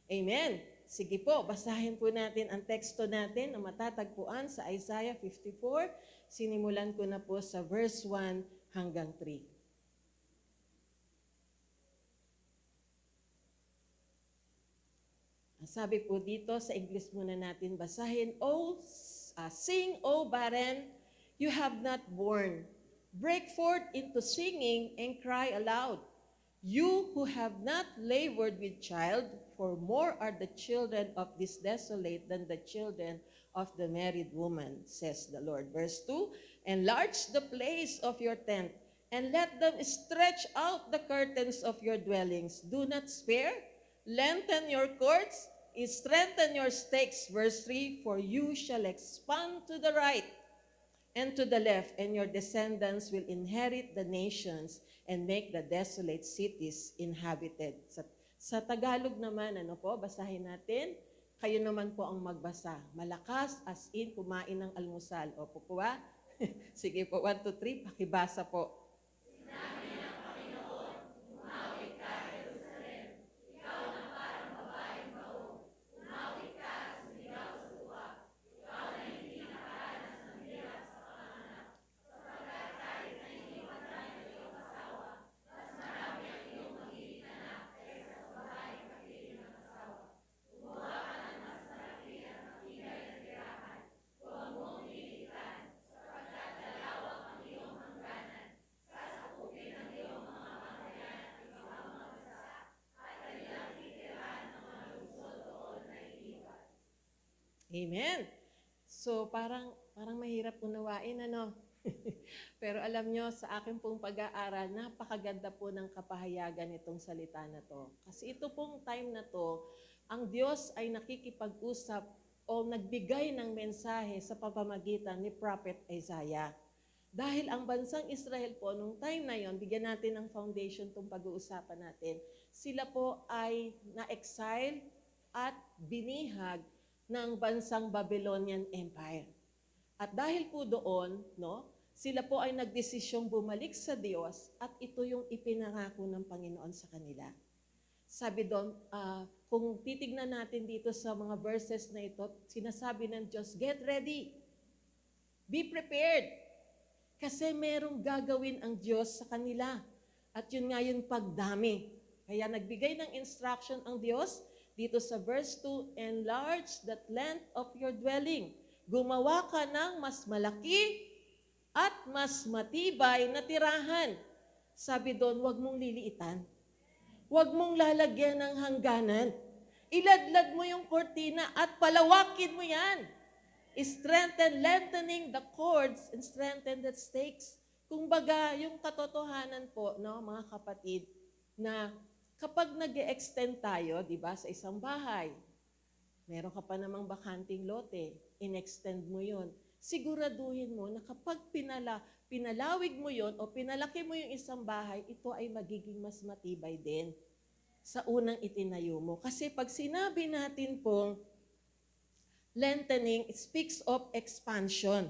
Amen. Sige po, basahin po natin ang teksto natin na matatagpuan sa Isaiah 54. Sinimulan ko na po sa verse 1 hanggang 3. Ang sabi po dito, sa English muna natin basahin, sing, O barren, you have not borne. Break forth into singing and cry aloud. You who have not labored with child, for more are the children of this desolate than the children of the married woman, says the Lord. Verse 2, enlarge the place of your tent, and let them stretch out the curtains of your dwellings. Do not spare, lengthen your cords, strengthen your stakes. Verse 3, for you shall expand to the right and to the left, and your descendants will inherit the nations and make the desolate cities inhabited. Sa Tagalog naman, basahin natin. Kayo naman po ang magbasa. Malakas as in kumain ng almusal. Opo po ba? Sige po, 1, 2, 3, pakibasa po. Amen. So, parang mahirap unawain, Pero alam nyo, sa akin pong pag-aaral, napakaganda po ng kapahayagan itong salita na to. Kasi ito pong time na to, ang Diyos ay nakikipag-usap o nagbigay ng mensahe sa pamamagitan ni Prophet Isaiah. Dahil ang bansang Israel po, nung time na yon, bigyan natin ng foundation itong pag-uusapan natin, sila po ay na-exile at binihag ng bansang Babylonian Empire. At dahil po doon, sila po ay nagdesisyong bumalik sa Diyos at ito yung ipinangako ng Panginoon sa kanila. Sabi doon, kung titignan natin dito sa mga verses na ito, sinasabi ng Diyos, get ready, be prepared, kasi merong gagawin ang Diyos sa kanila. At yun nga yung pagdami. Kaya nagbigay ng instruction ang Diyos, dito sa verse 2, enlarge that length of your dwelling. Gumawa ka ng mas malaki at mas matibay na tirahan. Sabi doon, huwag mong liliitan. Huwag mong lalagyan ng hangganan. Iladlad mo yung kortina at palawakin mo yan. Strengthen, lengthening the cords and strengthen the stakes. Kumbaga, yung katotohanan po, mga kapatid, na kapag nag-e-extend tayo, di ba, sa isang bahay, meron ka pa namang bakanting lote, in-extend mo yon. Siguraduhin mo na kapag pinalawig mo yon o pinalaki mo yung isang bahay, ito ay magiging mas matibay din sa unang itinayo mo. Kasi pag sinabi natin pong lengthening, it speaks of expansion.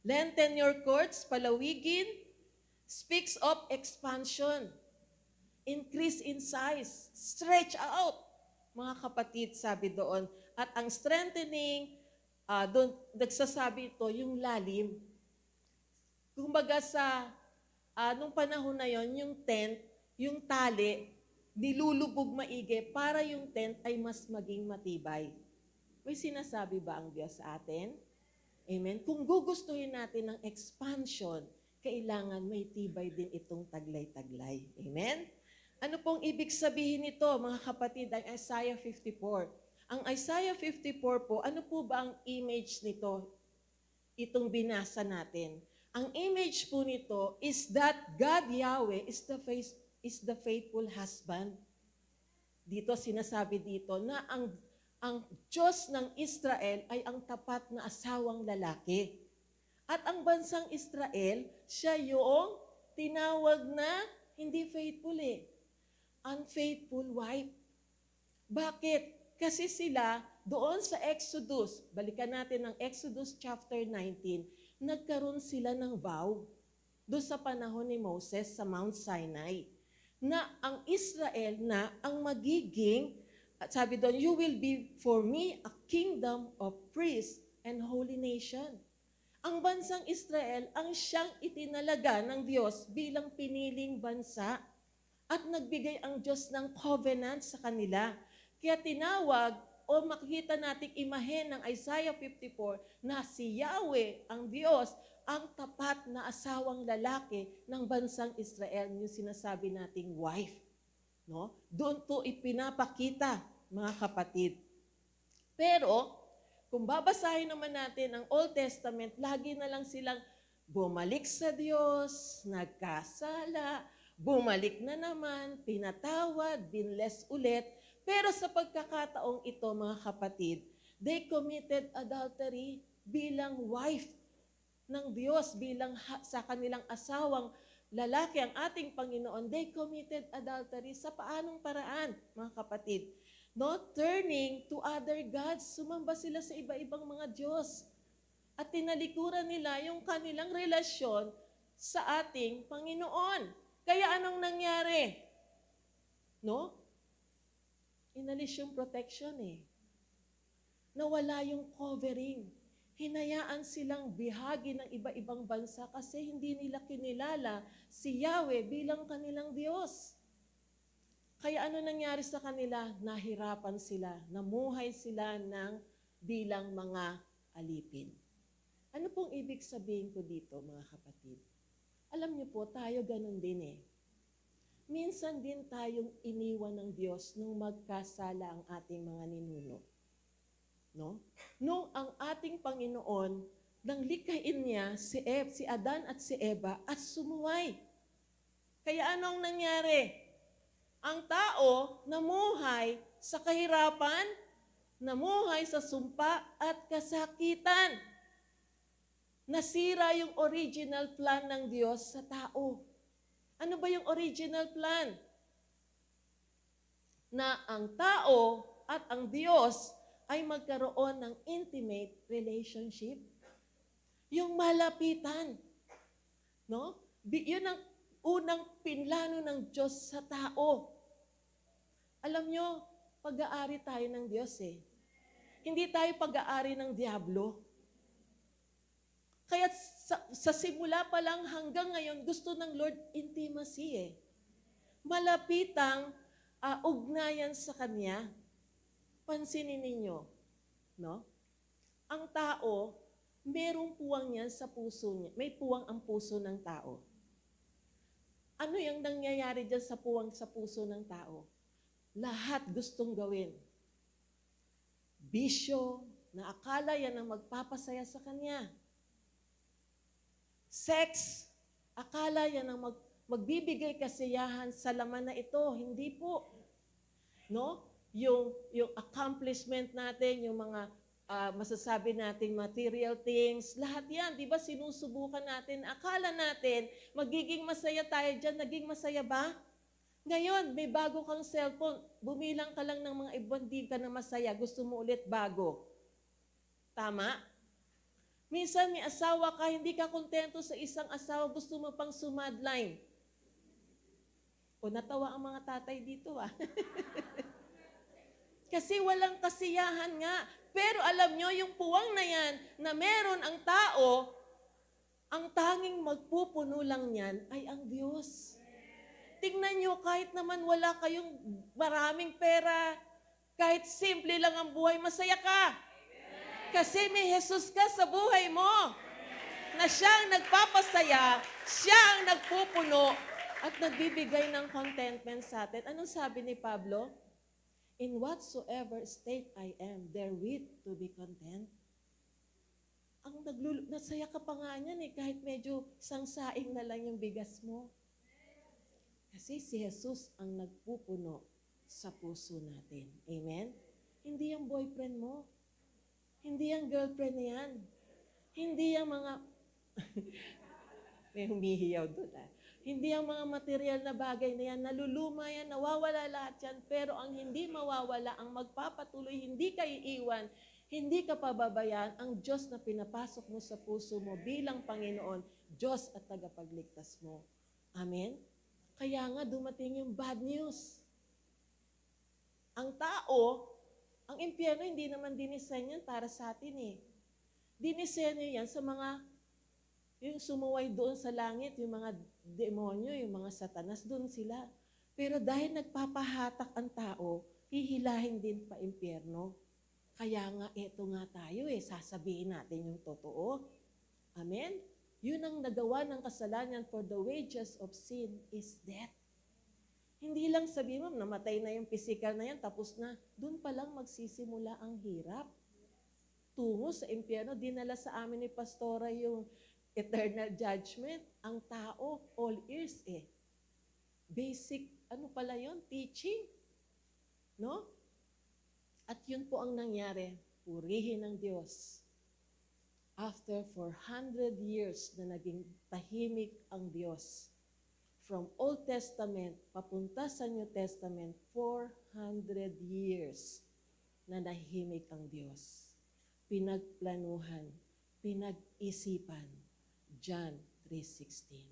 Lengthen your cords, palawigin, speaks of expansion. Increase in size, stretch out, mga kapatid, sabi doon. At ang strengthening, doon nagsasabi ito, yung lalim. Kumbaga nung panahon na yon, yung tent, yung tali, nilulubog maigi para yung tent ay mas maging matibay. May sinasabi ba ang Diyos sa atin? Amen? Kung gugustuhin natin ng expansion, kailangan may tibay din itong taglay-taglay. Amen? Ano pong ibig sabihin nito, mga kapatid, ang Isaiah 54? Ang Isaiah 54 po, ano po ba ang image nito? Itong binasa natin. Ang image po nito is that God Yahweh is the faithful husband. Dito sinasabi dito na ang Diyos ng Israel ay ang tapat na asawang lalaki. At ang bansang Israel, siya yung tinawag na hindi faithful unfaithful wife. Bakit? Kasi sila, doon sa Exodus, balikan natin ang Exodus chapter 19, nagkaroon sila ng vow doon sa panahon ni Moses sa Mount Sinai, na ang Israel na ang magiging At sabi doon, you will be for me a kingdom of priests and holy nation. Ang bansang Israel ang siyang itinalaga ng Diyos bilang piniling bansa at nagbigay ang Diyos ng covenant sa kanila. Kaya tinawag o makikita nating imahen ng Isaiah 54 na si Yahweh, ang Diyos, ang tapat na asawang lalaki ng bansang Israel, yung sinasabi nating wife. No? Doon to ipinapakita, mga kapatid. Pero, kung babasahin naman natin ang Old Testament, lagi na lang silang bumalik sa Diyos, nagkasala, bumalik na naman, pinatawad, binless ulit. Pero sa pagkakataong ito, mga kapatid, they committed adultery bilang wife ng Diyos, bilang sa kanilang asawang lalaki, ang ating Panginoon. They committed adultery sa paanong paraan, mga kapatid? No, turning to other gods, sumamba sila sa iba-ibang mga Diyos. At tinalikuran nila yung kanilang relasyon sa ating Panginoon. Kaya anong nangyari? No? Inalis yung protection Nawala yung covering. Hinayaan silang bihagi ng iba-ibang bansa kasi hindi nila kinilala si Yahweh bilang kanilang Diyos. Kaya ano nangyari sa kanila? Nahirapan sila, namuhay sila ng bilang mga alipin. Ano pong ibig sabihin ko dito, mga kapatid? Alam niyo po, tayo ganun din Minsan din tayong iniwan ng Diyos nung magkasala ang ating mga ninuno. No? Nung ang ating Panginoon, nang likhain niya si Adan at si Eva at sumuway. Kaya anong nangyari? Ang tao namuhay sa kahirapan, namuhay sa sumpa at kasakitan. Nasira yung original plan ng Diyos sa tao. Ano ba yung original plan? Na ang tao at ang Diyos ay magkaroon ng intimate relationship. Yung malapitan. No? Yun ang unang pinlano ng Diyos sa tao. Alam nyo, pag-aari tayo ng Diyos Hindi tayo pag-aari ng Diablo. Kaya sa simula pa lang hanggang ngayon, gusto ng Lord intimacy Malapitang ugnayan sa Kanya. Pansinin ninyo, no? Ang tao, merong puwang yan sa puso niya. May puwang ang puso ng tao. Ano yung nangyayari dyan sa puwang sa puso ng tao? Lahat gustong gawin. Bisyo, na akala yan ang magpapasaya sa kanya. Sex, akala yan ang magbibigay kasiyahan sa laman na ito. Hindi po. No? Yung accomplishment natin, yung mga masasabi nating material things, lahat yan, di ba sinusubukan natin, akala natin, magiging masaya tayo dyan, naging masaya ba? Ngayon, may bago kang cellphone, bumilang ka lang ng mga ibon, di ka na masaya, gusto mo ulit bago. Tama? Minsan may asawa ka, hindi ka kontento sa isang asawa, gusto mo pang sumadline. O natawa ang mga tatay dito Kasi walang kasiyahan nga. Pero alam nyo, yung puwang na yan, na meron ang tao, ang tanging magpupuno lang yan ay ang Diyos. Tingnan nyo, kahit naman wala kayong maraming pera, kahit simple lang ang buhay, masaya ka. Kasi may Jesus ka sa buhay mo. Na siya ang nagpapasaya, siya ang nagpupuno, at nagbibigay ng contentment sa atin. Anong sabi ni Pablo? In whatsoever state I am, therewith to be content. Nasaya ka pa nga niyan kahit medyo isang saing na lang yung bigas mo. Kasi si Jesus ang nagpupuno sa puso natin. Amen? Hindi yung boyfriend mo. Hindi yung girlfriend na yan. Hindi yung mga... May humihiyaw doon Hindi yung mga material na bagay na yan. Naluluma yan, nawawala lahat yan. Pero ang hindi mawawala, ang magpapatuloy, hindi ka iiwan, hindi ka pababayaan, ang Diyos na pinapasok mo sa puso mo bilang Panginoon, Diyos at tagapagligtas mo. Amen? Kaya nga dumating yung bad news. Ang tao, ang impyerno, hindi naman dinisenyo yan para sa atin eh. Dinisenyo yan sa mga, yung sumuway doon sa langit, yung mga demonyo, yung mga satanas, doon sila. Pero dahil nagpapahatak ang tao, hihilahin din pa impyerno. Kaya nga, eto nga tayo eh, sasabihin natin yung totoo. Amen? Yun ang nagawa ng kasalanan, for the wages of sin is death. Hindi lang sabihin mo, namatay na yung physical na yan, tapos na, doon pa lang magsisimula ang hirap. Tungo sa impyerno, dinala sa amin ni Pastora yung eternal judgment. Ang tao, all ears eh. Basic, ano pala yun? Teaching. No? At yun po ang nangyari, purihin ng Diyos. After 400 years na naging tahimik ang Diyos, from Old Testament papunta sa New Testament, 400 years na nahimik ang Diyos. Pinagplanuhan, pinag-isipan. John 3:16.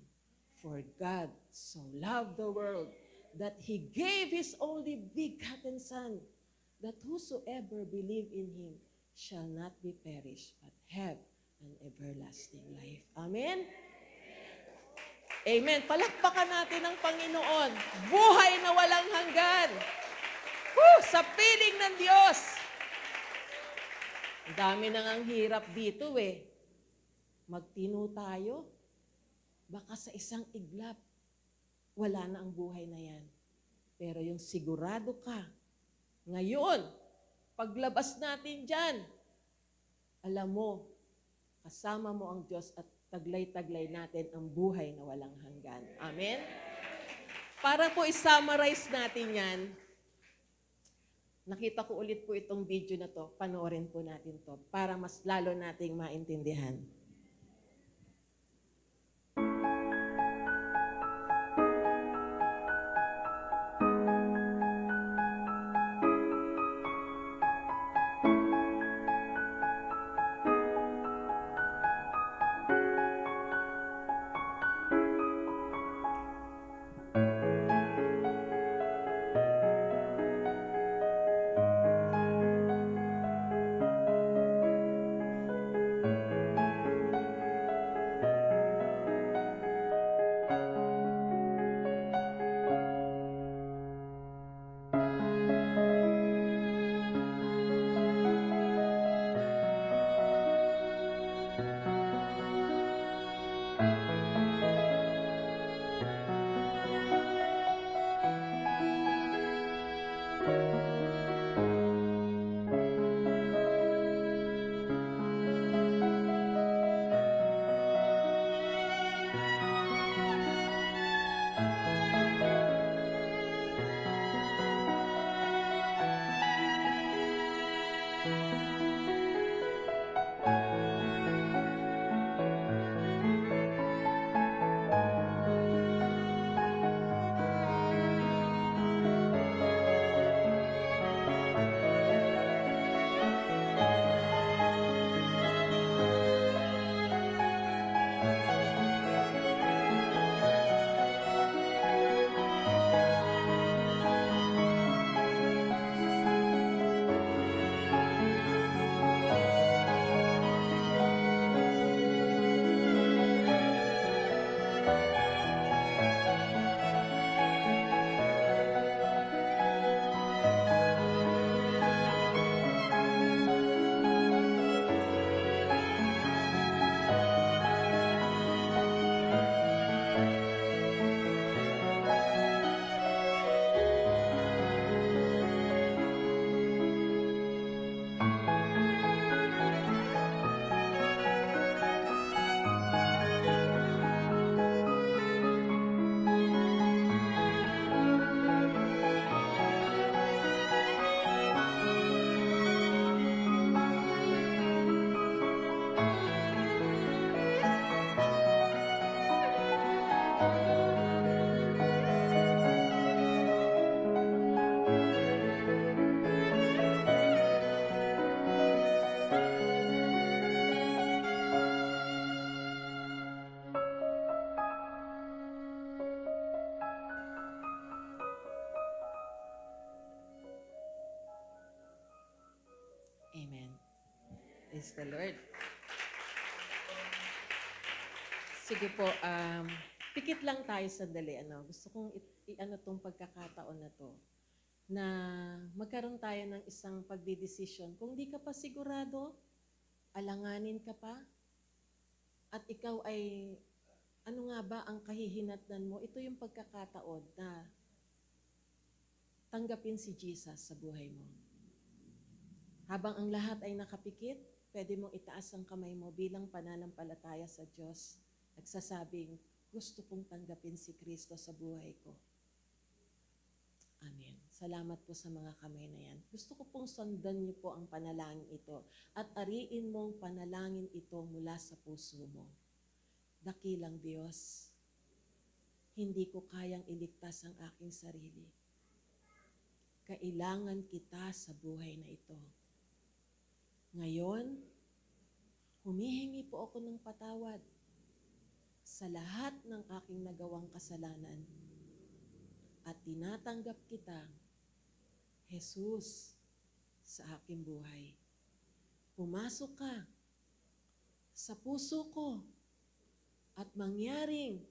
For God so loved the world that He gave His only begotten Son, that whosoever believe in Him shall not be perished, but have an everlasting life. Amen? Amen. Palakpakan natin ang Panginoon. Buhay na walang hanggan. Sa piling ng Diyos. Ang dami nang ang hirap dito eh. Magtino tayo. Baka sa isang iglap, wala na ang buhay na yan. Pero yung sigurado ka, ngayon, paglabas natin dyan, alam mo, kasama mo ang Diyos at taglay-taglay natin ang buhay na walang hanggan. Amen? Para po i-summarize natin yan, nakita ko ulit po itong video na to, panoorin po natin to para mas lalo nating maintindihan. Praise the Lord. Sige po, pikit lang tayo sandali. Gusto kong i-ano tong pagkakataon na to, na magkaroon tayo ng isang pagdidesisyon. Kung di ka pa sigurado, alanganin ka pa, at ikaw ay, ano nga ba ang kahihinatnan mo? Ito yung pagkakataon na tanggapin si Jesus sa buhay mo. Habang ang lahat ay nakapikit, pwede mong itaas ang kamay mo bilang pananampalataya sa Diyos. Nagsasabing, gusto kong tanggapin si Kristo sa buhay ko. Amen. Salamat po sa mga kamay na yan. Gusto ko pong sundan niyo po ang panalangin ito at ariin mong panalangin ito mula sa puso mo. Dakilang Diyos, hindi ko kayang iligtas ang aking sarili. Kailangan kita sa buhay na ito. Ngayon, humihingi po ako ng patawad sa lahat ng aking nagawang kasalanan at tinatanggap kita, Jesus, sa aking buhay. Pumasok ka sa puso ko at mangyaring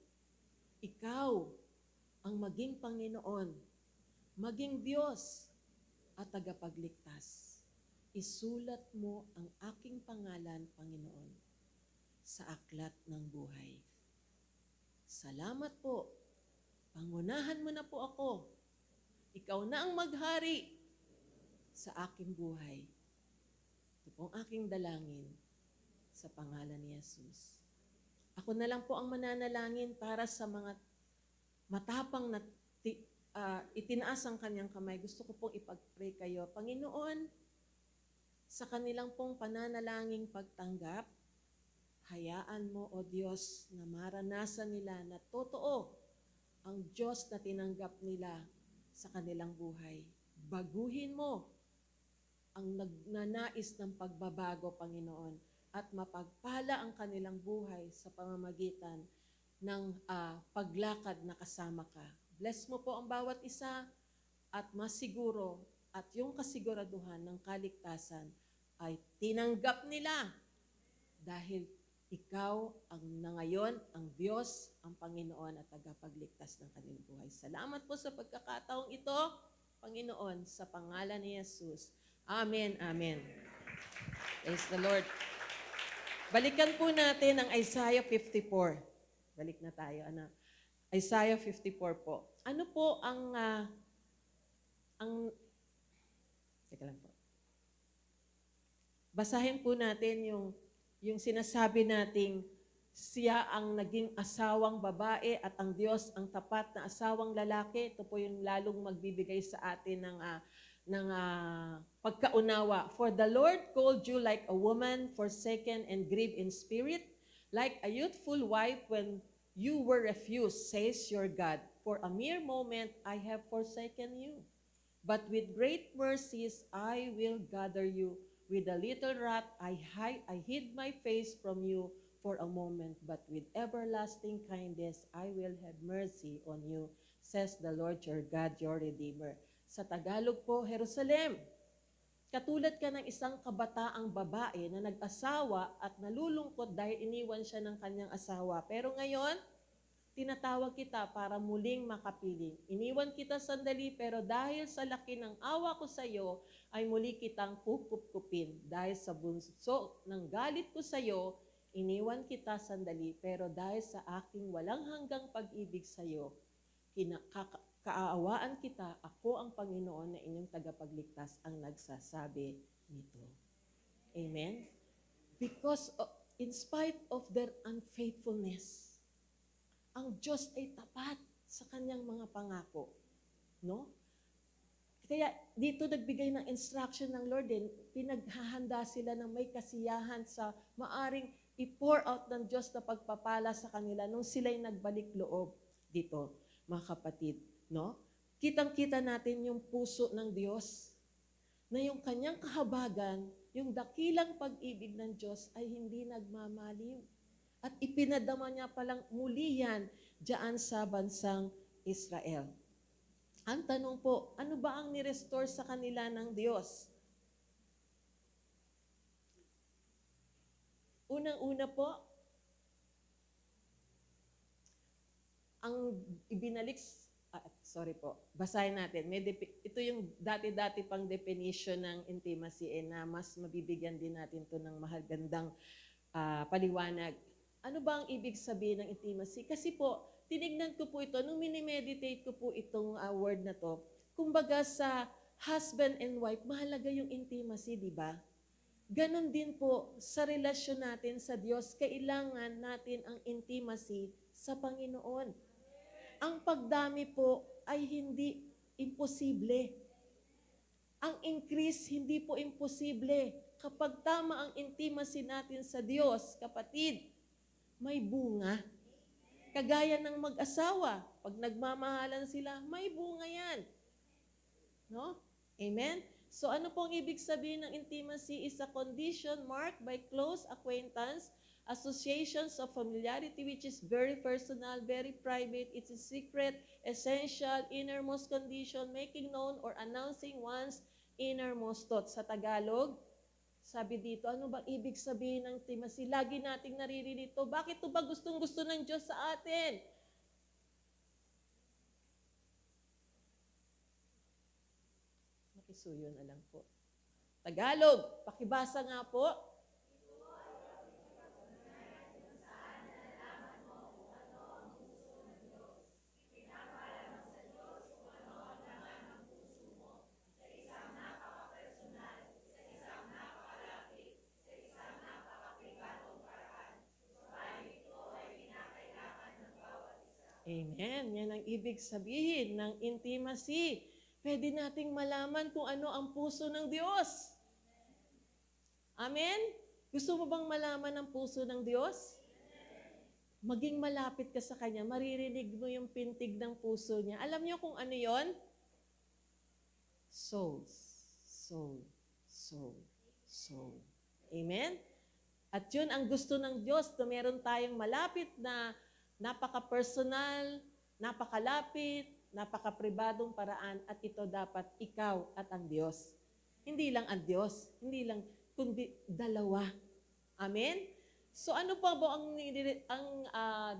ikaw ang maging Panginoon, maging Diyos at tagapagligtas. Isulat mo ang aking pangalan, Panginoon, sa aklat ng buhay. Salamat po. Pangunahan mo na po ako. Ikaw na ang maghari sa aking buhay. Ito po ang aking dalangin sa pangalan ni Jesus. Ako na lang po ang mananalangin para sa mga matapang na itinaas ang kanyang kamay. Gusto ko pong ipag-pray kayo. Panginoon, sa kanilang pong pananalangin pagtanggap, hayaan mo, O Diyos, na maranasan nila na totoo ang Diyos na tinanggap nila sa kanilang buhay. Baguhin mo ang nagnanais ng pagbabago, Panginoon, at mapagpala ang kanilang buhay sa pamamagitan ng paglakad na kasama ka. Bless mo po ang bawat isa at masiguro at yung kasiguraduhan ng kaligtasan ay tinanggap nila dahil ikaw ang nangayon, ang Diyos, ang Panginoon at tagapagligtas ng kanilang buhay. Salamat po sa pagkakataong ito, Panginoon, sa pangalan ni Jesus. Amen, amen. Praise the Lord. Balikan po natin ang Isaiah 54. Balik na tayo, anak. Isaiah 54 po. Ano po teka lang po. Basahin po natin yung sinasabi nating siya ang naging asawang babae at ang Diyos ang tapat na asawang lalaki. Ito po yung lalong magbibigay sa atin ng pagkaunawa. For the Lord called you like a woman forsaken and grieved in spirit, like a youthful wife when you were refused, says your God. For a mere moment I have forsaken you. But with great mercies I will gather you. With a little wrath I hid my face from you for a moment. But with everlasting kindness I will have mercy on you, says the Lord your God, your Redeemer. Sa Tagalog po, Jerusalem, katulad ka ng isang kabataang babae na nag-asawa at nalulungkot dahil iniwan siya ng kanyang asawa. Pero ngayon, tinatawag kita para muling makapiling. Iniwan kita sandali, pero dahil sa laki ng awa ko sa iyo, ay muli kitang kukupkupin. Dahil sa bunso ng galit ko sa iyo, iniwan kita sandali, pero dahil sa aking walang hanggang pag-ibig sa iyo, kaawaan kita, ako ang Panginoon na inyong tagapagligtas ang nagsasabi nito. Amen? Because in spite of their unfaithfulness, ang Diyos ay tapat sa kanyang mga pangako. No? Kaya dito nagbigay ng instruction ng Lord din, pinaghahanda sila ng may kasiyahan sa maaring i-pour out ng Diyos na pagpapala sa kanila nung sila'y nagbalik loob dito, mga kapatid. No? Kitang-kita natin yung puso ng Diyos na yung kanyang kahabagan, yung dakilang pag-ibig ng Diyos ay hindi nagmamaliw. At ipinadama niya palang muli yan diyan sa bansang Israel. Ang tanong po, ano ba ang nirestore sa kanila ng Diyos? Unang-una po, ang ibinalik, basahin natin. Ito yung dati-dati pang definition ng intimacy na mas mabibigyan din natin to ng mahagandang paliwanag. Ano ba ang ibig sabihin ng intimacy? Kasi po, tinignan ko po ito, nung minimeditate ko po itong word na to, kumbaga sa husband and wife, mahalaga yung intimacy, di ba? Ganon din po sa relasyon natin sa Diyos, kailangan natin ang intimacy sa Panginoon. Ang pagdami po ay hindi imposible. Ang increase hindi po imposible. Kapag tama ang intimacy natin sa Diyos, kapatid, may bunga. Kagaya ng mag-asawa, pag nagmamahalan sila, may bunga yan. No? Amen? So ano pong ibig sabihin ng intimacy is a condition marked by close acquaintance, associations of familiarity which is very personal, very private, it's a secret, essential, innermost condition, making known or announcing one's innermost thoughts. Sa Tagalog, sabi dito, ano bang ibig sabihin ng intimacy? Lagi nating naririnig ito. Bakit ito ba gustong-gusto ng Diyos sa atin? Makisuyo na lang po. Tagalog, pakibasa nga po. Amen. Yan ang ibig sabihin ng intimacy. Pwede nating malaman kung ano ang puso ng Diyos. Amen? Gusto mo bang malaman ang puso ng Diyos? Maging malapit ka sa Kanya, maririnig mo yung pintig ng puso niya. Alam niyo kung ano yon? Souls. Soul. Soul. Soul. Amen? At yun ang gusto ng Diyos na meron tayong malapit na napaka-personal, napakalapit, napaka-pribadong paraan at ito dapat ikaw at ang Diyos. Hindi lang ang Diyos, hindi lang, kundi dalawa. Amen? So ano pa ba ang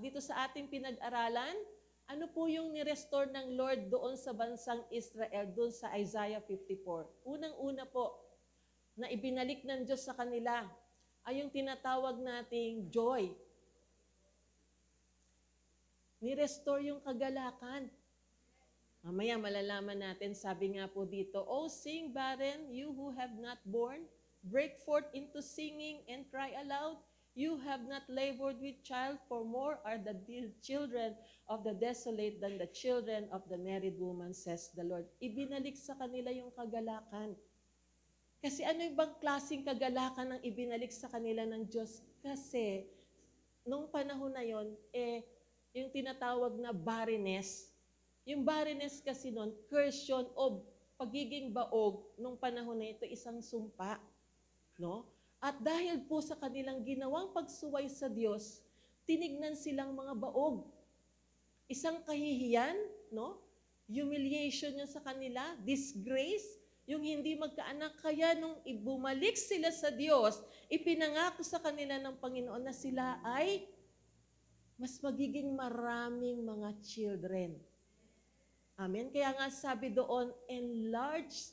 dito sa ating pinag-aralan? Ano po yung ni-restore ng Lord doon sa bansang Israel, doon sa Isaiah 54? Unang-una po, na ibinalik ng Diyos sa kanila ay yung tinatawag nating joy. Ni-restore yung kagalakan. Mamaya malalaman natin, sabi nga po dito, "O sing barren, you who have not born, break forth into singing and cry aloud. You have not labored with child, for more are the children of the desolate than the children of the married woman, says the Lord." Ibinalik sa kanila yung kagalakan. Kasi ano yung bang klaseng kagalakan ang ibinalik sa kanila ng Diyos? Kasi, nung panahon na yon, yung tinatawag na barrenness. Yung barrenness kasi noon, curse yun o pagiging baog nung panahon na ito, isang sumpa. No? At dahil po sa kanilang ginawang pagsuway sa Diyos, tinignan silang mga baog. Isang kahihiyan, no? Humiliation yun sa kanila, disgrace, yung hindi magkaanak. Kaya nung ibumalik sila sa Diyos, ipinangako sa kanila ng Panginoon na sila ay mas magiging maraming mga children. Amen? Kaya nga sabi doon, enlarge,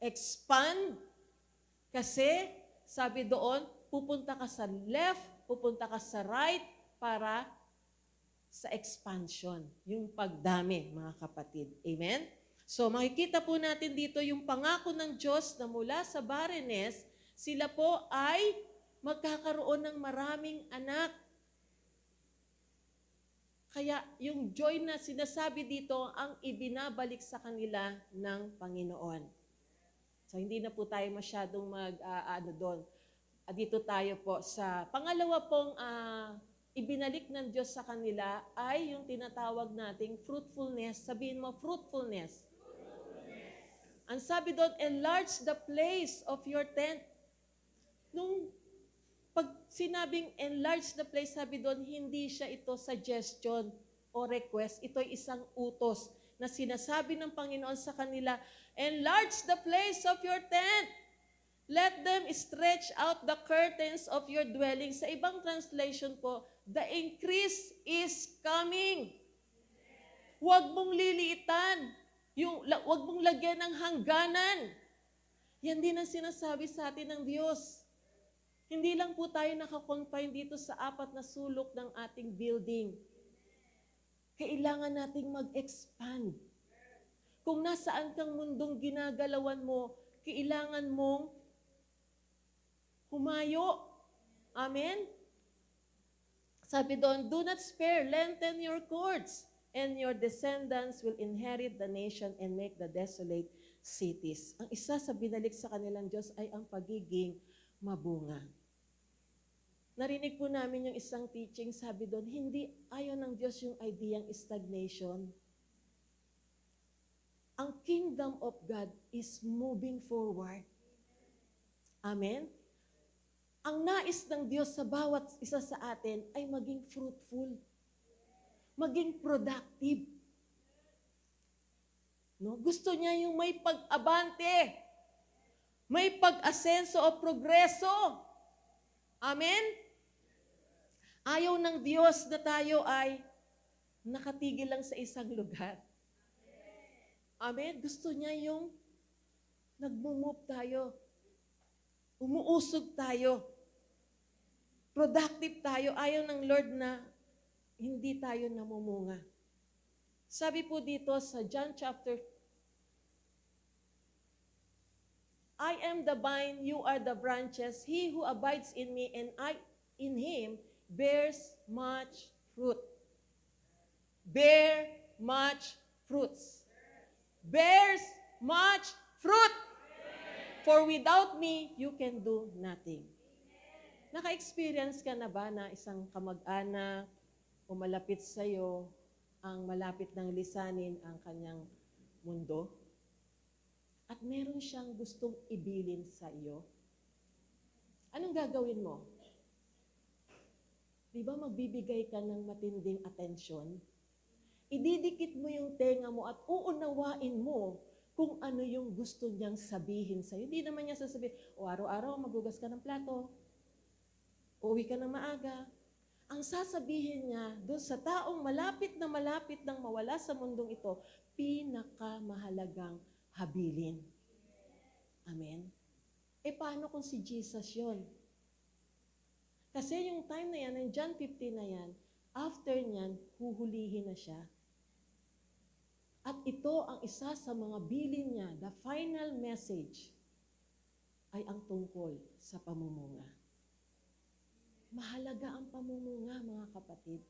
expand, kasi sabi doon, pupunta ka sa left, pupunta ka sa right, para sa expansion, yung pagdami, mga kapatid. Amen? So makikita po natin dito yung pangako ng Diyos na mula sa barrenness, sila po ay magkakaroon ng maraming anak. Kaya yung joy na sinasabi dito ang ibinabalik sa kanila ng Panginoon. So hindi na po tayo masyadong doon. Dito tayo po sa pangalawa pong ibinalik ng Diyos sa kanila ay yung tinatawag nating fruitfulness. Sabihin mo, fruitfulness. Ang sabi doon, enlarge the place of your tent. Nung pag sinabing enlarge the place, sabi doon, hindi siya ito suggestion o request. Ito'y isang utos na sinasabi ng Panginoon sa kanila, enlarge the place of your tent. Let them stretch out the curtains of your dwelling. Sa ibang translation po, the increase is coming. Huwag mong liliitan. Huwag mong lagyan ng hangganan. Yan din ang sinasabi sa atin ng Diyos. Hindi lang po tayo nakakonfine dito sa 4 na sulok ng ating building. Kailangan nating mag-expand. Kung nasaan kang mundong ginagalawan mo, kailangan mong humayo. Amen? Sabi doon, do not spare, lengthen your cords, and your descendants will inherit the nation and make the desolate cities. Ang isa sa binalik sa kanilang Diyos ay ang pagiging mabunga. Narinig po namin yung isang teaching, sabi doon, hindi ayaw ng Diyos yung ideyang stagnation. Ang kingdom of God is moving forward. Amen? Ang nais ng Diyos sa bawat isa sa atin ay maging fruitful, maging productive. No? Gusto niya yung may pag-abante, may pag-asenso o progreso. Amen? Ayaw ng Diyos na tayo ay nakatigil lang sa isang lugar. Amen? Gusto niya yung nag-move tayo, umuusog tayo, productive tayo. Ayaw ng Lord na hindi tayo namumunga. Sabi po dito sa John chapter, I am the vine, you are the branches. He who abides in me and I in him bears much fruit. Bear much fruits. Bears much fruit. For without me, you can do nothing. Naka-experience ka na ba na isang kamag-anak o malapit sa'yo ang malapit ng lisanin ang kanyang mundo? At meron siyang gustong ibilin sa iyo? Anong gagawin mo? Di ba magbibigay ka ng matinding atensyon? Ididikit mo yung tenga mo at uunawain mo kung ano yung gusto niyang sabihin sa'yo. Hindi naman niya sasabihin, o araw-araw magugas ka ng plato, uuwi ka ng maaga. Ang sasabihin niya, doon sa taong malapit nang mawala sa mundong ito, pinakamahalagang habilin. Amen? E paano kung si Jesus yun? Kasi yung time na yan, yung John 15 na yan, after niyan, huhulihin na siya. At ito ang isa sa mga bilin niya, the final message, ay ang tungkol sa pamumunga. Mahalaga ang pamumunga, mga kapatid.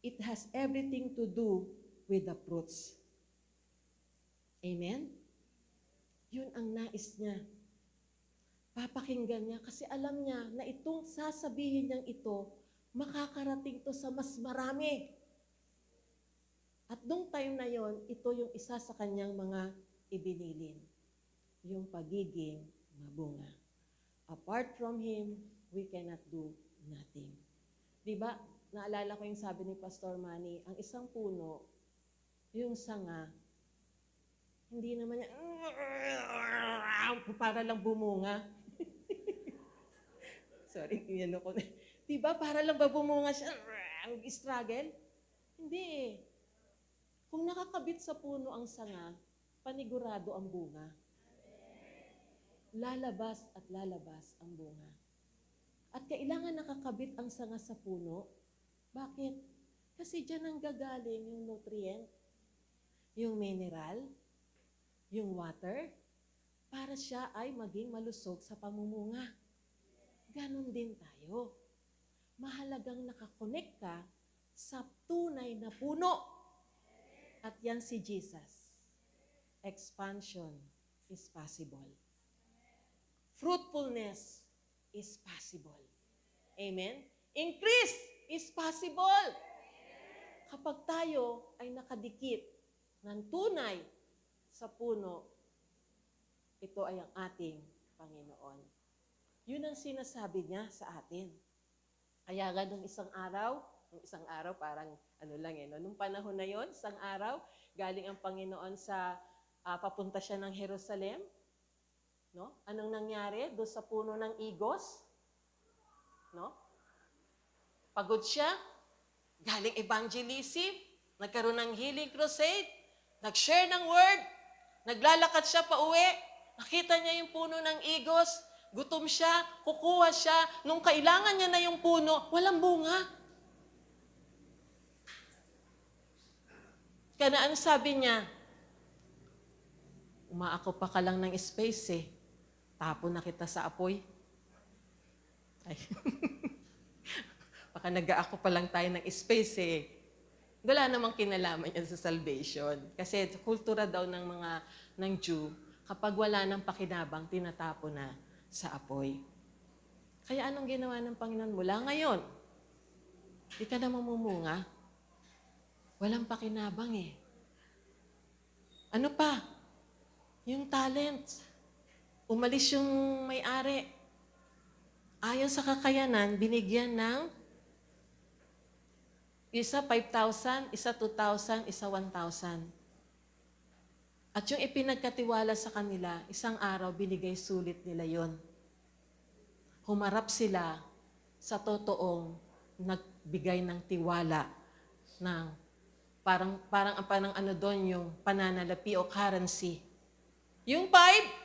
It has everything to do with the fruits. Amen? Yun ang nais niya. Papakinggan niya kasi alam niya na itong sasabihin niyang ito, makakarating to sa mas marami. At nung time na yon, ito yung isa sa kanyang mga ibinilin. Yung pagiging mabunga. Apart from Him, we cannot do nothing. Diba? Naalala ko yung sabi ni Pastor Manny, ang isang puno, yung sanga, hindi naman niya, para lang bumunga. Sorry, yun ako. Diba? Para lang ba bumunga siya, struggle? Hindi. Kung nakakabit sa puno ang sanga, panigurado ang bunga. Lalabas at lalabas ang bunga. At kailangan nakakabit ang sanga sa puno. Bakit? Kasi dyan ang gagaling yung nutrient, yung mineral, yung water, para siya ay maging malusog sa pamumunga. Ganon din tayo. Mahalagang nakakonect ka sa tunay na puno. At yan si Jesus. Expansion is possible. Fruitfulness is possible. Amen? Increase is possible. Kapag tayo ay nakadikit ng tunay sa puno, ito ay ang ating Panginoon. Yun ang sinasabi niya sa atin. Kaya nga nung isang araw parang ano lang no? Nung panahon na yon, isang araw, galing ang Panginoon sa, papunta siya ng Jerusalem, no? No? Anong nangyari doon sa puno ng igos? No? Pagod siya, galing evangelism, nagkaroon ng healing crusade, nag-share ng word, naglalakad siya pa uwi, nakita niya yung puno ng igos, gutom siya, kukuha siya, nung kailangan niya na yung puno, walang bunga. Kaya ano sabi niya? Umaako pa ka lang ng space eh. Tapon na kita sa apoy. Ay. Baka nag-aako pa lang tayo ng space eh. Wala namang kinalaman yan sa salvation. Kasi kultura daw ng Jew, kapag wala ng pakinabang, tinatapon na sa apoy. Kaya anong ginawa ng Panginoon mula ngayon? Di ka na mamumunga. Walang pakinabang eh. Ano pa? Yung talent. Umalis yung may-ari. Ayon sa kakayanan, binigyan ng isa 5,000, isa 2,000, isa 1,000. At yung ipinagkatiwala sa kanila, isang araw binigay sulit nila yon. Humarap sila sa totoong nagbigay ng tiwala ng parang ano doon yung pananalapi o currency. Yung 5,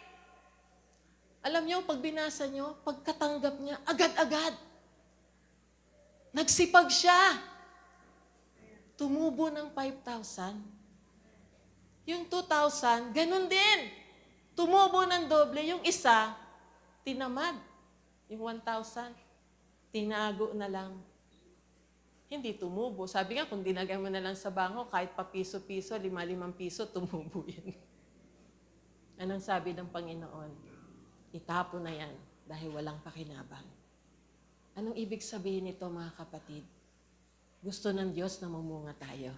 alam niyo, pag binasa niyo, pagkatanggap niya, agad-agad. Nagsipag siya. Tumubo ng 5,000. Yung 2,000, ganun din. Tumubo ng doble. Yung isa, tinamad. Yung 1,000, tinago na lang. Hindi tumubo. Sabi nga, kung dinagay mo na lang sa bangko, kahit pa piso-piso, 5 piso, tumubo yan. Anong sabi ng Panginoon? Itapo na yan dahil walang pakinabang. Anong ibig sabihin nito, mga kapatid? Gusto ng Diyos na mamunga tayo.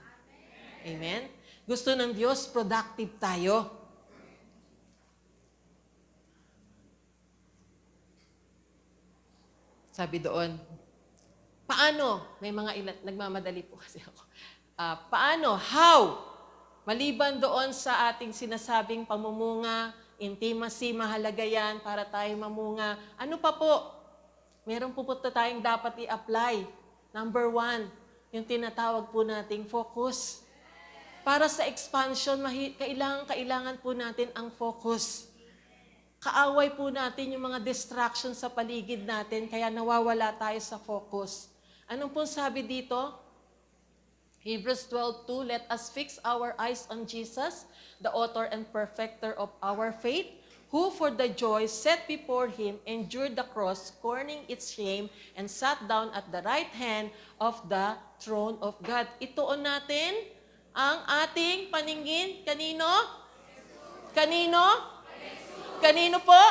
Amen? Gusto ng Diyos, productive tayo. Sabi doon, paano? May mga nagmamadali po kasi ako. Paano? How? Maliban doon sa ating sinasabing pamumunga, intimacy, mahalaga yan para tayo mamunga. Ano pa po? Meron po tayong dapat i-apply. Number 1, yung tinatawag po nating focus. Para sa expansion, kailangan po natin ang focus. Kaaway po natin yung mga distractions sa paligid natin, kaya nawawala tayo sa focus. Anong po sabi dito? Hebrews 12:2, let us fix our eyes on Jesus, the author and perfecter of our faith, who for the joy set before him endured the cross, scorning its shame, and sat down at the right hand of the throne of God. Ituon natin ang ating paningin. Kanino? Kanino? Kanino po?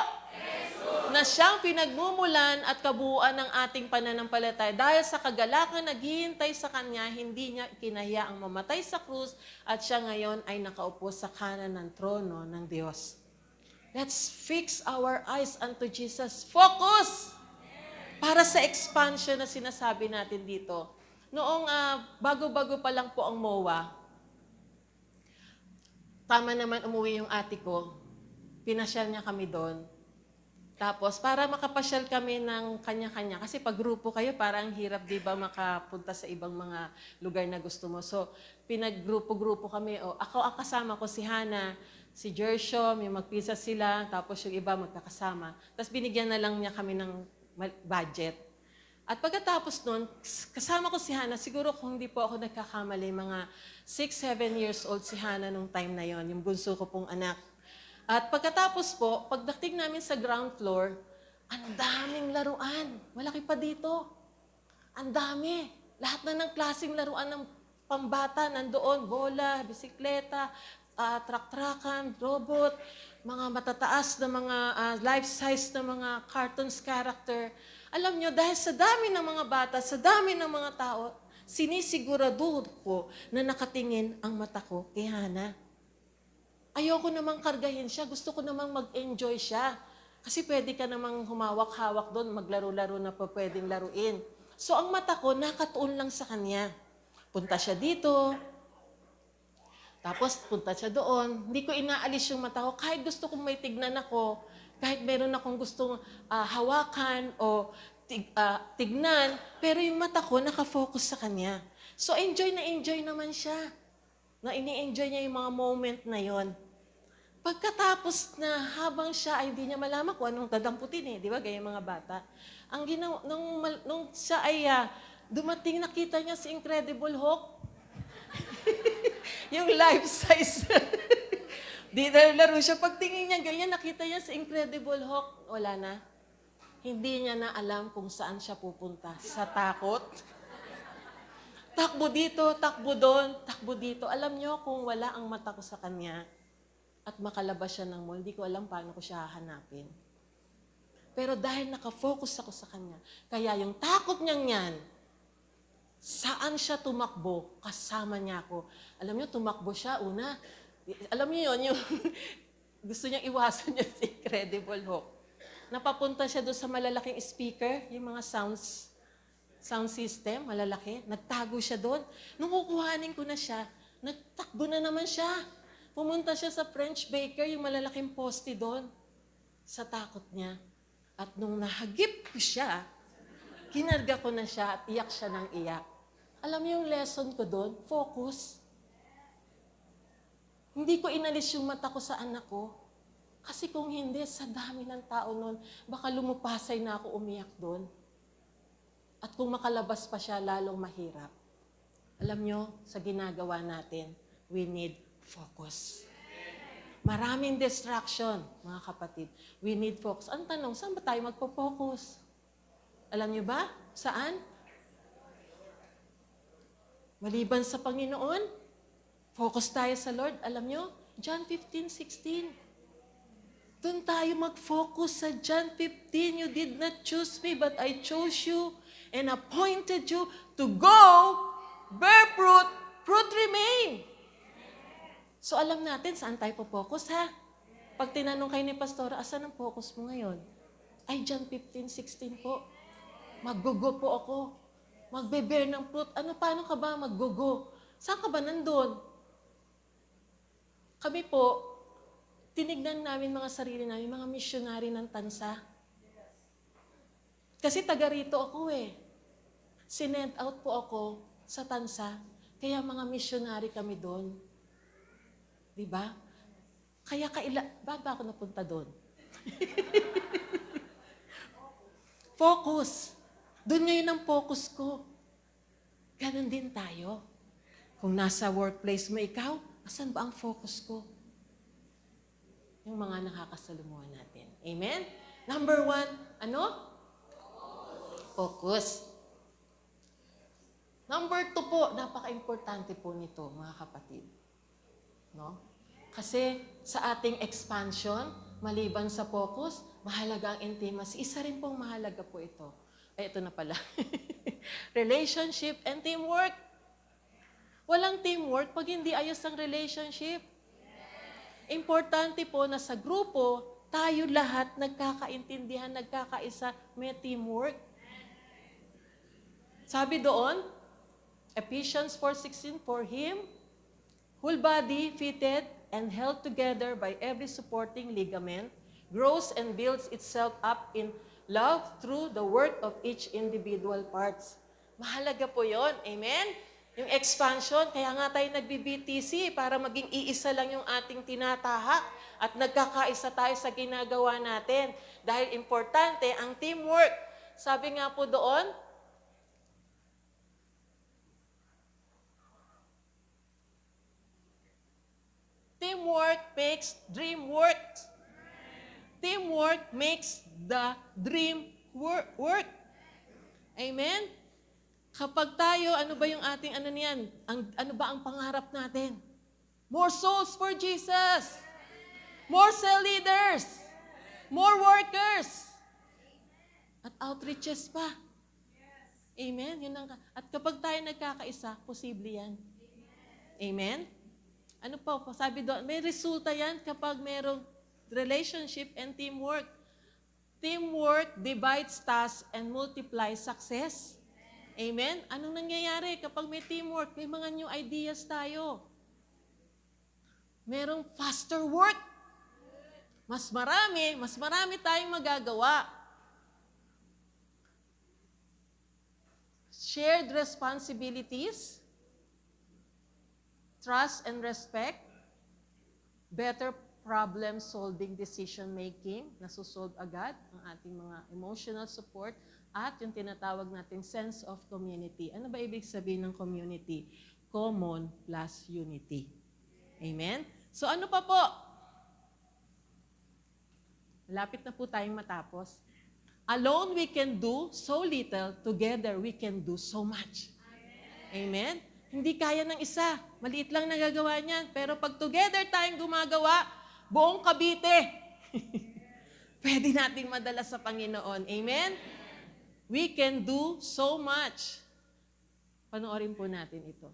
Na siyang pinagmumulan at kabuuan ng ating pananampalataya. Dahil sa kagalakan naghihintay sa Kanya, hindi niya kinaya ang mamatay sa krus at siya ngayon ay nakaupo sa kanan ng trono ng Diyos. Let's fix our eyes unto Jesus. Focus! Para sa expansion na sinasabi natin dito. Noong bago-bago pa lang po ang MOA, tama naman umuwi yung ate ko, pinasyal niya kami doon. Tapos, para makapasyal kami ng kanya-kanya, kasi pag grupo kayo, parang hirap, di ba, makapunta sa ibang mga lugar na gusto mo. So, pinaggrupo-grupo kami. Ako ang kasama ko, si Hannah, si Jershom, yung magpisa sila, tapos yung iba magkakasama. Tapos binigyan na lang niya kami ng budget. At pagkatapos nun, kasama ko si Hannah, siguro kung hindi po ako nagkakamali, mga 6-7 years old si Hannah nung time na yon, yung bunso ko pong anak. At pagkatapos po, pagdating namin sa ground floor, ang daming laruan. Malaki pa dito. Ang dami. Lahat na ng klaseng laruan ng pambata nandoon. Bola, bisikleta, truck-truckan, robot, mga matataas na mga life-size na mga cartoons character. Alam nyo, dahil sa dami ng mga bata, sa dami ng mga tao, sinisigurado ko na nakatingin ang mata ko kay Hannah. Ayoko namang kargahin siya. Gusto ko namang mag-enjoy siya. Kasi pwede ka namang humawak-hawak doon, maglaro-laro na pa pwedeng laruin. So ang mata ko, nakatuon lang sa kanya. Punta siya dito, tapos punta siya doon. Hindi ko inaalis yung mata ko. Kahit gusto kong may tignan ako, Kahit meron akong gustong hawakan o tignan, pero yung mata ko nakafocus sa Kanya. So enjoy naman siya. Na ini-enjoy niya yung mga moment na yon. Pagkatapos na habang siya ay hindi niya malaman kung anong dadamputin di ba? Gaya mga bata. Ang ginawa, nung siya ay dumating, nakita niya si Incredible Hulk. Yung life size. Di laro siya. Pagtingin niya ganyan, nakita niya si Incredible Hulk. Wala na. Hindi niya na alam kung saan siya pupunta. Sa takot. Takbo dito, takbo doon, takbo dito. Alam niyo, kung wala ang mata ko sa kanya at makalabas siya ng mall, hindi ko alam paano ko siya hahanapin. Pero dahil nakafocus ako sa kanya, kaya yung takot niyang yan, saan siya tumakbo, kasama niya ako. Alam niyo, tumakbo siya, una. Alam niyo yun, yung gusto niyang iwasan niya si Incredible Hulk. Napapunta siya doon sa malalaking speaker, yung mga sound system, malalaki. Nagtago siya doon. Nung kukuhanin ko na siya, nagtakbo na naman siya. Pumunta siya sa French baker, yung malalaking poste doon. Sa takot niya. At nung nahagip ko siya, kinarga ko na siya at iyak siya ng iyak. Alam mo yung lesson ko doon? Focus. Hindi ko inalis yung mata ko sa anak ko. Kasi kung hindi, sa dami ng tao noon, baka lumupasay na ako umiyak doon. At kung makalabas pa siya, lalong mahirap. Alam nyo, sa ginagawa natin, we need focus. Maraming distraction, mga kapatid. We need focus. Ang tanong, saan ba tayo magpo-focus? Alam nyo ba? Saan? Maliban sa Panginoon, focus tayo sa Lord. Alam nyo, John 15:16. Doon tayo mag-focus sa John 15. You did not choose me, but I chose you and appointed you to go, bear fruit, fruit remain. So alam natin saan tayo po-focus, ha? Pag tinanong kayo ni Pastora, asan ang focus mo ngayon? Ay, John 15:16 po. Maggugo po ako. Magbe-bear ng fruit. Paano ka ba maggugo? Saan ka ba nandun? Kami po, tinignan namin mga sarili namin, mga missionary ng tansa. Kasi taga rito ako Sinend out po ako sa tansa. Kaya mga missionary kami doon. Diba? Kaya ba't ba ako napunta doon? Focus. Doon ngayon ang focus ko. Ganon din tayo. Kung nasa workplace mo ikaw, asan ba ang focus ko? Yung mga nakakasalumuhan natin. Amen? Number 1, ano? Focus. Number 2 po, napaka-importante po nito, mga kapatid. No? Kasi sa ating expansion, maliban sa focus, mahalaga ang intimacy. Isa rin pong mahalaga po ito. Ay, ito na pala. Relationship and teamwork. Walang teamwork pag hindi ayos ang relationship. Importante po na sa grupo, tayo lahat nagkakaintindihan, nagkakaisa, may teamwork. Sabi doon, Ephesians 4:16, for Him, whole body fitted and held together by every supporting ligament, grows and builds itself up in love through the work of each individual parts. Mahalaga po yon. Amen? Yung expansion, kaya nga tayo nagbi-BTC para maging iisa lang yung ating tinatahak at nagkakaisa tayo sa ginagawa natin. Dahil importante ang teamwork. Sabi nga po doon, teamwork makes dream work. Teamwork makes the dream work. Amen? Kapag tayo, ano ba yung ating niyan? Ano ba ang pangarap natin? More souls for Jesus. More cell leaders. More workers. At outreaches pa. Amen? At kapag tayo nagkakaisa, posible yan. Amen? Ano pa? Sabi doon, may resulta yan kapag merong relationship and teamwork. Teamwork divides tasks and multiplies success. Amen? Anong nangyayari kapag may teamwork? May mga new ideas tayo. Merong faster work. mas marami tayong magagawa. Shared responsibilities, trust and respect, better problem-solving decision-making, nasusolve agad ang ating mga emotional support, at yung tinatawag nating sense of community. Ano ba ibig sabihin ng community? Common plus unity. Amen? So ano pa po? Malapit na po tayong matapos. Alone we can do so little, together we can do so much. Amen? Hindi kaya ng isa. Maliit lang nagagawa niyan. Pero pag together tayong gumagawa, buong Cavite, pwede nating madala sa Panginoon. Amen? We can do so much. Panoorin po natin ito.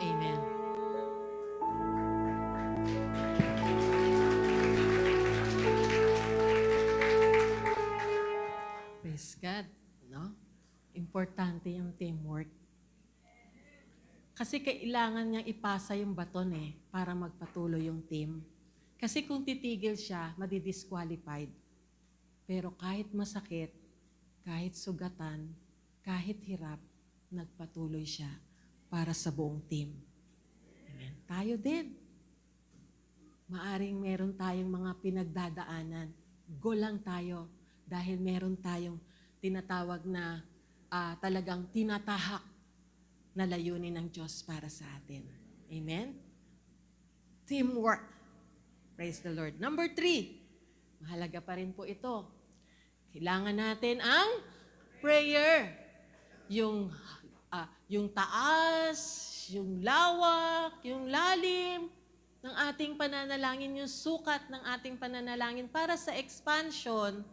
Amen. Praise God. No? Importante yung teamwork. Kasi kailangan niyang ipasa yung baton para magpatuloy yung team. Kasi kung titigil siya, madidisqualified. Pero kahit masakit, kahit sugatan, kahit hirap, nagpatuloy siya para sa buong team. Amen. Tayo din. Maaring meron tayong mga pinagdadaanan. Go lang tayo dahil meron tayong tinatawag na talagang tinatahak na layunin ng Diyos para sa atin. Amen? Teamwork. Praise the Lord. Number 3, mahalaga pa rin po ito. Kailangan natin ang prayer. Yung taas, yung lawak, yung lalim, ng ating pananalangin, yung sukat ng ating pananalangin para sa expansion,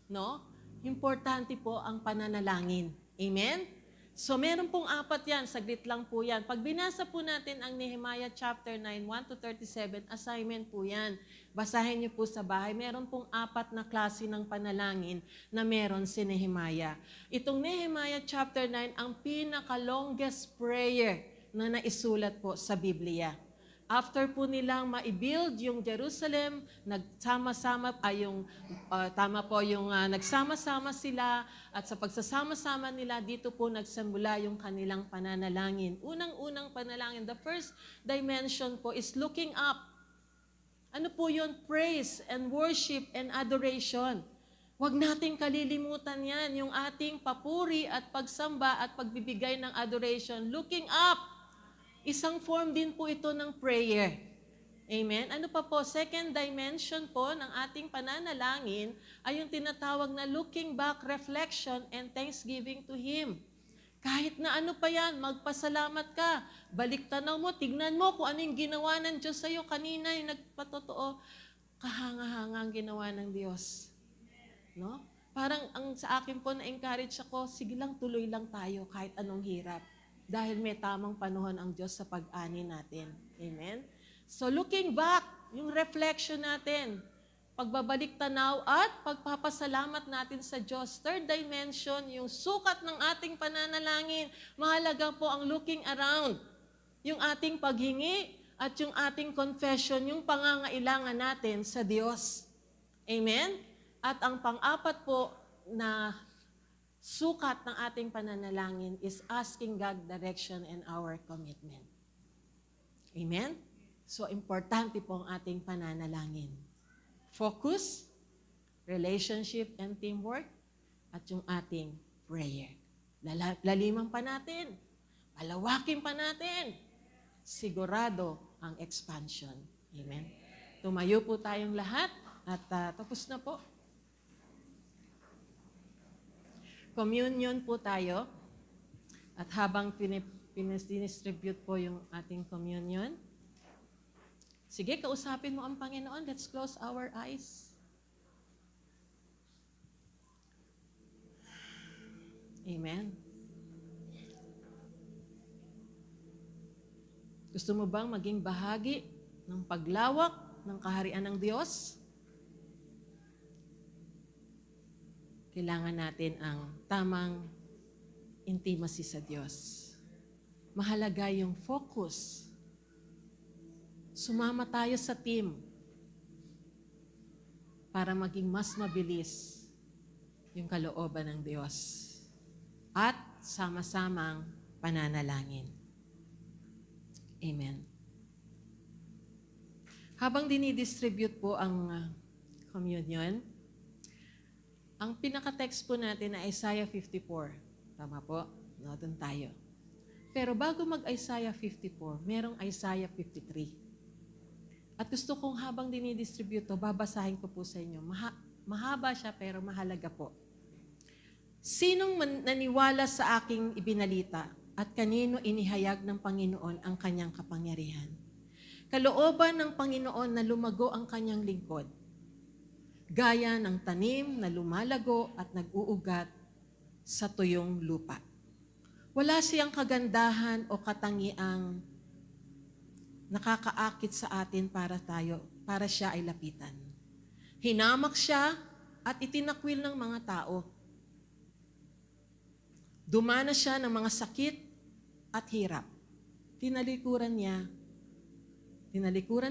no? Importante po ang pananalangin. Amen? So meron pong 4 yan, saglit lang po yan. Pag binasa po natin ang Nehemiah chapter 9, 1-37, assignment po yan. Basahin niyo po sa bahay. Meron pong 4 na klase ng panalangin na meron si Nehemiah. Itong Nehemiah chapter 9, ang pinaka-longest prayer na naisulat po sa Biblia. After po nilang ma-build yung Jerusalem, nagsama-sama nagsama-sama sila at sa pagsasama-sama nila dito po nagsimula yung kanilang pananalangin. Unang-unang panalangin, the first dimension po is looking up. Ano po yun? Praise and worship and adoration. Huwag nating kalilimutan yan, yung ating papuri at pagsamba at pagbibigay ng adoration. Looking up. Isang form din po ito ng prayer. Amen? Ano pa po? Second dimension po ng ating pananalangin ay yung tinatawag na looking back, reflection, and thanksgiving to Him. Kahit na ano pa yan, magpasalamat ka. Balik tanaw mo, tignan mo kung ano yung ginawa ng Diyos sa'yo. Kanina yung nagpatotoo, kahanga-hanga ang ginawa ng Diyos. No? Parang sa akin po na-encourage ako, sige lang, tuloy lang tayo kahit anong hirap. Dahil may tamang panahon ang Diyos sa pag-ani natin. Amen? So looking back, yung reflection natin, pagbabalik tanaw at pagpapasalamat natin sa Diyos. Third dimension, yung sukat ng ating pananalangin. Mahalaga po ang looking around. Yung ating paghingi at yung ating confession, yung pangangailangan natin sa Diyos. Amen? At ang pang-4 po na sukat ng ating pananalangin is asking God direction and our commitment. Amen? So, importante po ang ating pananalangin. Focus, relationship and teamwork, at yung ating prayer. Laliman pa natin. Palawakin pa natin. Sigurado ang expansion. Amen? Tumayo po tayong lahat at tapos na po. Communion po tayo. At habang pinidistribute po yung ating communion, sige, kausapin mo ang Panginoon. Let's close our eyes. Amen. Gusto mo bang maging bahagi ng paglawak ng kaharian ng Diyos? Kailangan natin ang tamang intimacy sa Diyos. Mahalaga yung focus. Sumama tayo sa team para maging mas mabilis yung kalooban ng Diyos. At sama-samang pananalangin. Amen. Habang dinidistribute po ang communion, ang pinaka-text po natin ay Isaiah 54. Tama po? No, doon tayo. Pero bago mag-Isaiah 54, merong Isaiah 53. At gusto kong habang dinidistribute to, babasahin ko po sa inyo. Mahaba siya pero mahalaga po. Sinong naniwala sa aking ibinalita at kanino inihayag ng Panginoon ang kanyang kapangyarihan? Kalooban ng Panginoon na lumago ang kanyang lingkod. Gaya ng tanim na lumalago at nag-uugat sa tuyong lupa. Wala siyang kagandahan o katangiang nakakaakit sa atin para siya ay lapitan. Hinamak siya at itinakwil ng mga tao. Dumana siya ng mga sakit at hirap. Tinalikuran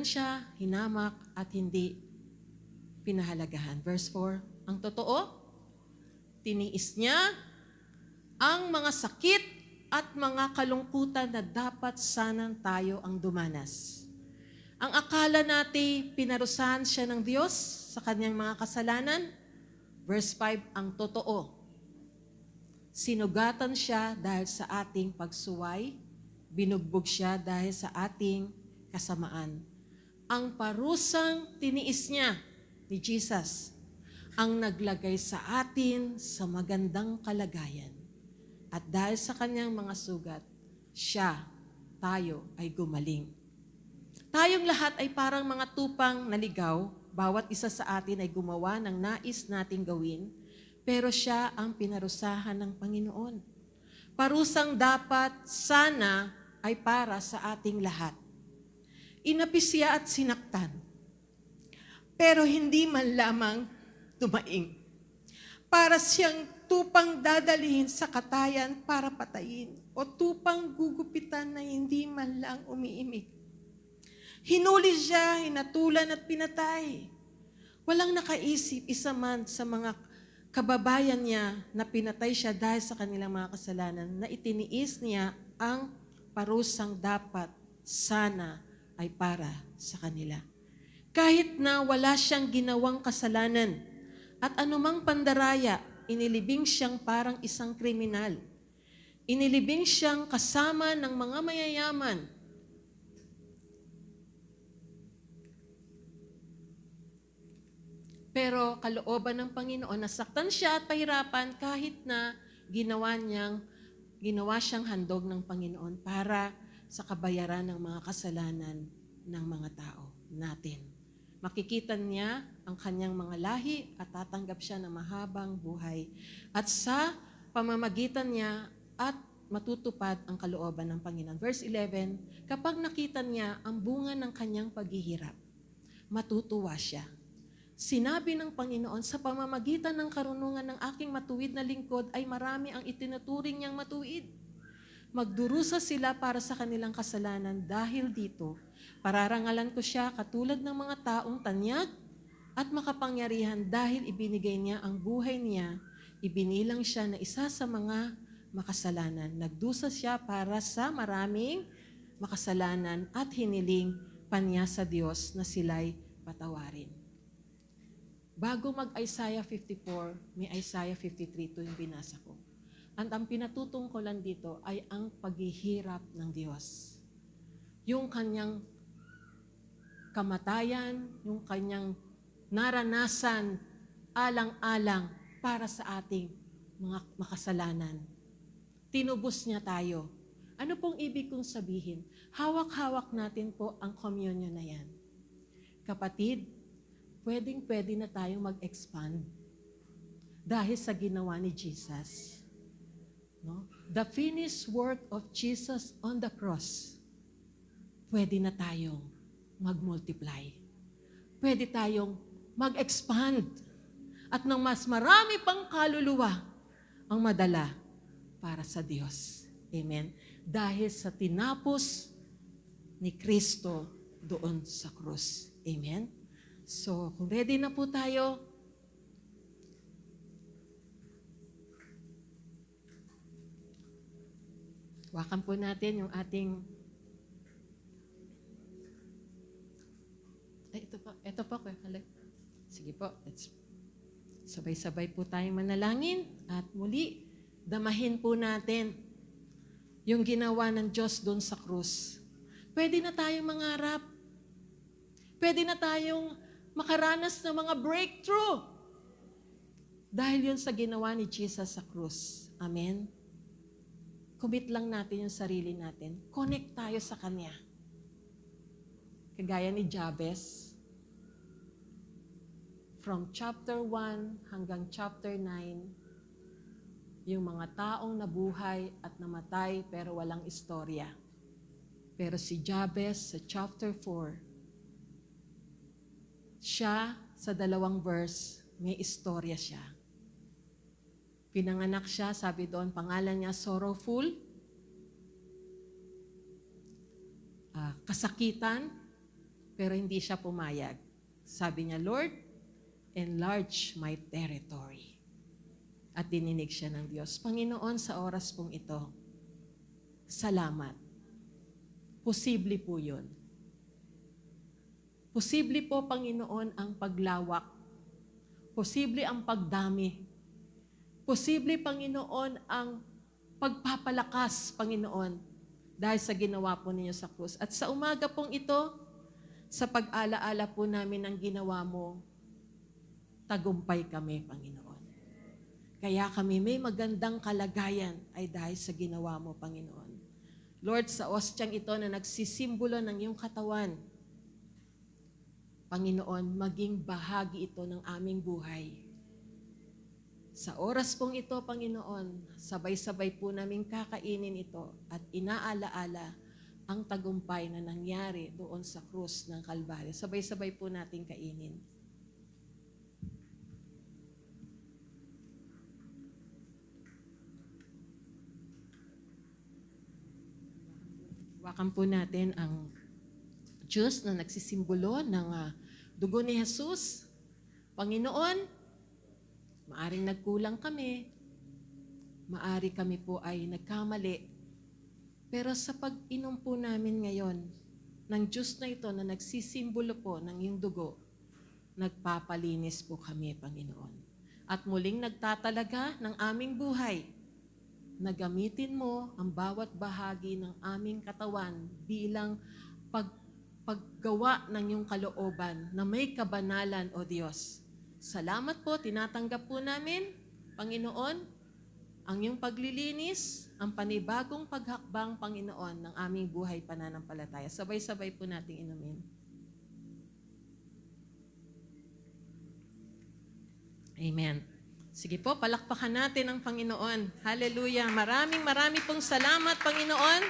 siya, hinamak at hindi pinahalagahan. Verse 4, ang totoo, tiniis niya ang mga sakit at mga kalungkutan na dapat sanang tayo ang dumanas. Ang akala natin pinarusahan siya ng Diyos sa kanyang mga kasalanan. Verse 5, ang totoo, sinugatan siya dahil sa ating pagsuway, binugbog siya dahil sa ating kasamaan. Ang parusang tiniis niya ni Jesus ang naglagay sa atin sa magandang kalagayan. At dahil sa kanyang mga sugat, tayo ay gumaling. Tayong lahat ay parang mga tupang naligaw, bawat isa sa atin ay gumawa ng nais nating gawin, pero siya ang pinarusahan ng Panginoon. Parusang dapat sana ay para sa ating lahat. Inapis siya at sinaktan, pero hindi man lamang tumaing. Para siyang tupang dadalhin sa katayan para patayin o tupang gugupitan na hindi man lang umiimik. Hinuli siya, hinatulan at pinatay. Walang nakaisip isa man sa mga kababayan niya na pinatay siya dahil sa kanilang mga kasalanan, na itiniis niya ang parusang dapat sana ay para sa kanila. Kahit na wala siyang ginawang kasalanan at anumang pandaraya, inilibing siyang parang isang kriminal. Inilibing siyang kasama ng mga mayayaman. Pero kalooban ng Panginoon, nasaktan siya at pahirapan kahit na ginawa siyang handog ng Panginoon para sa kabayaran ng mga kasalanan ng mga tao natin. Makikita niya ang kanyang mga lahi at tatanggap siya ng mahabang buhay. At sa pamamagitan niya at matutupad ang kalooban ng Panginoon. Verse 11, kapag nakita niya ang bunga ng kanyang paghihirap, matutuwa siya. Sinabi ng Panginoon, sa pamamagitan ng karunungan ng aking matuwid na lingkod ay marami ang itinuturing niyang matuwid. Magdurusa sila para sa kanilang kasalanan dahil dito. Pararangalan ko siya katulad ng mga taong tanyag at makapangyarihan dahil ibinigay niya ang buhay niya. Ibinilang siya na isa sa mga makasalanan. Nagdusa siya para sa maraming makasalanan at hiniling pa niya sa Diyos na sila'y patawarin. Bago mag-Isaiah 54, may Isaiah 53 ito yung binasa ko. At ang pinatutungkulan dito ay ang paghihirap ng Diyos. Yung kanyang kamatayan, yung kanyang naranasan, alang-alang para sa ating mga makasalanan. Tinubos niya tayo. Ano pong ibig kong sabihin? Hawak-hawak natin po ang communion na yan. Kapatid, pwedeng-pwede na tayong mag-expand dahil sa ginawa ni Jesus. No? The finished work of Jesus on the cross. Pwede na tayong mag-multiply. Pwede tayong mag-expand. At ng mas marami pang kaluluwa ang madala para sa Diyos. Amen? Dahil sa tinapos ni Kristo doon sa krus. Amen? So, kung ready na po tayo, wakan po natin yung ating, ito po. Sige po, let's sabay-sabay po tayong manalangin at muli, damahin po natin yung ginawa ng Diyos doon sa krus. Pwede na tayong mangarap. Pwede na tayong makaranas ng mga breakthrough. Dahil yun sa ginawa ni Jesus sa krus. Amen? Commit lang natin yung sarili natin. Connect tayo sa Kanya. Kagaya ni Jabez, from chapter 1 hanggang chapter 9, yung mga taong nabuhay at namatay pero walang istorya. Pero si Jabez sa chapter 4, siya, sa 2 verse, may istorya siya. Pinanganak siya, sabi doon, pangalan niya sorrowful, kasakitan, pero hindi siya pumayag. Sabi niya, Lord, enlarge my territory. At dininig siya ng Diyos. Panginoon, sa oras pong ito, salamat. Posible po yun. Posible po, Panginoon, ang paglawak. Posible ang pagdami. Posible, Panginoon, ang pagpapalakas, Panginoon, dahil sa ginawa po ninyo sa krus. At sa umaga pong ito, sa pag-alaala po namin ng ginawa mo, tagumpay kami, Panginoon. Kaya kami may magandang kalagayan ay dahil sa ginawa mo, Panginoon. Lord, sa ostyang ito na nagsisimbolo ng iyong katawan, Panginoon, maging bahagi ito ng aming buhay. Sa oras pong ito, Panginoon, sabay-sabay po namin kakainin ito at inaalaala ang tagumpay na nangyari doon sa krus ng Kalbaryo. Sabay-sabay po natin kainin. Hawakan po natin ang Diyos na nagsisimbolo ng dugo ni Jesus. Panginoon, maaring nagkulang kami, maari kami po ay nagkamali, pero sa pag-inom po namin ngayon ng Diyos na ito na nagsisimbolo po ng iyong dugo, nagpapalinis po kami, Panginoon. At muling nagtatalaga ng aming buhay na gamitin mo ang bawat bahagi ng aming katawan bilang paggawa ng iyong kalooban na may kabanalan, O Diyos. Salamat po, tinatanggap po namin, Panginoon, ang iyong paglilinis, ang panibagong paghakbang, Panginoon, ng aming buhay pananampalataya. Sabay-sabay po nating inumin. Amen. Sige po, palakpakan natin ang Panginoon. Hallelujah. Maraming pong salamat, Panginoon.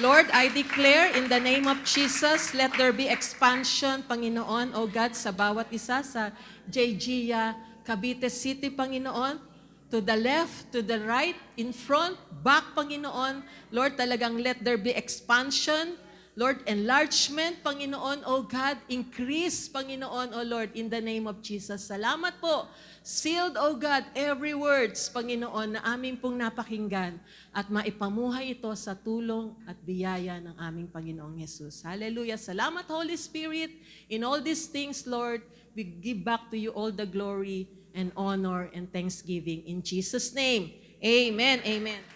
Lord, I declare in the name of Jesus, let there be expansion, Panginoon, O God, sa bawat isa sa JGIA, Cavite City, Panginoon, to the left, to the right, in front, back, Panginoon. Lord, talagang let there be expansion. Lord, enlargement, Panginoon, O God, increase, Panginoon, O Lord, in the name of Jesus. Salamat po. Sealed, O God, every words, Panginoon, na aming pong napakinggan at maipamuhay ito sa tulong at biyaya ng aming Panginoong Jesus. Hallelujah. Salamat, Holy Spirit. In all these things, Lord, we give back to you all the glory and honor and thanksgiving. In Jesus' name, amen, amen.